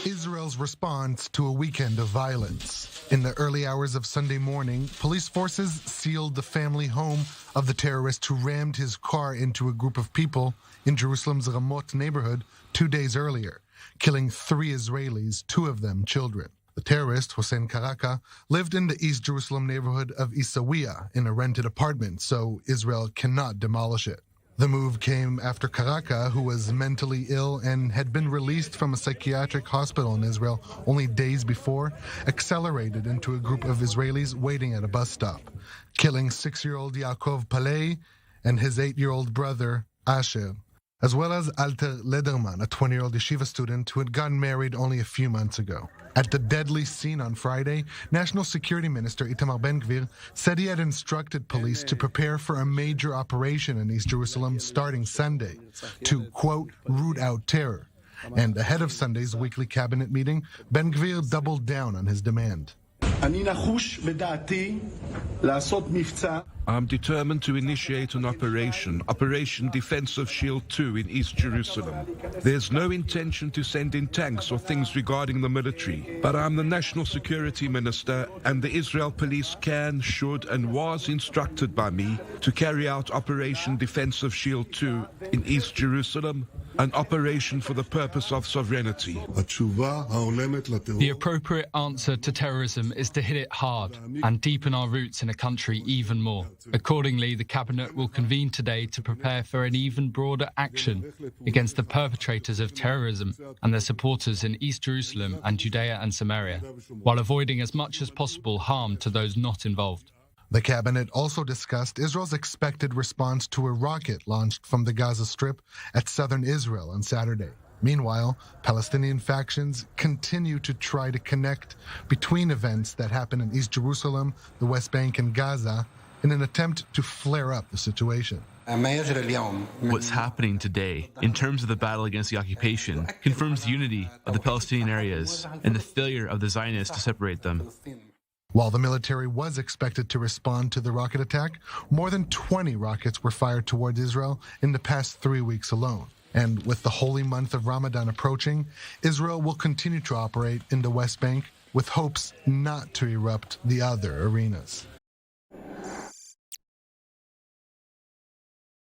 Israel's response to a weekend of violence. In the early hours of Sunday morning, police forces sealed the family home of the terrorist who rammed his car into a group of people in Jerusalem's Ramot neighborhood 2 days earlier, killing 3 Israelis, 2 of them children. The terrorist, Hossein Karaka, lived in the East Jerusalem neighborhood of Isawiya in a rented apartment, so Israel cannot demolish it. The move came after Karaka, who was mentally ill and had been released from a psychiatric hospital in Israel only days before, accelerated into a group of Israelis waiting at a bus stop, killing 6-year-old Yaakov Palei and his 8-year-old brother, Asher, as well as Alter Lederman, a 20-year-old yeshiva student who had gotten married only a few months ago. At the deadly scene on Friday, National Security Minister Itamar Ben-Gvir said he had instructed police to prepare for a major operation in East Jerusalem starting Sunday to, quote, root out terror. And ahead of Sunday's weekly cabinet meeting, Ben-Gvir doubled down on his demand. I'm determined to initiate an Operation Defensive Shield 2 in East Jerusalem. There's no intention to send in tanks or things regarding the military, but I'm the National Security Minister, and the Israel Police can, should, and was instructed by me to carry out Operation Defensive Shield 2 in East Jerusalem, an operation for the purpose of sovereignty. The appropriate answer to terrorism is to hit it hard and deepen our roots in a country even more. Accordingly, the Cabinet will convene today to prepare for an even broader action against the perpetrators of terrorism and their supporters in East Jerusalem and Judea and Samaria, while avoiding as much as possible harm to those not involved. The cabinet also discussed Israel's expected response to a rocket launched from the Gaza Strip at southern Israel on Saturday. Meanwhile, Palestinian factions continue to try to connect between events that happen in East Jerusalem, the West Bank, and Gaza in an attempt to flare up the situation. What's happening today, in terms of the battle against the occupation, confirms the unity of the Palestinian areas and the failure of the Zionists to separate them. While the military was expected to respond to the rocket attack, more than 20 rockets were fired towards Israel in the past 3 weeks alone. And with the holy month of Ramadan approaching, Israel will continue to operate in the West Bank with hopes not to erupt the other arenas.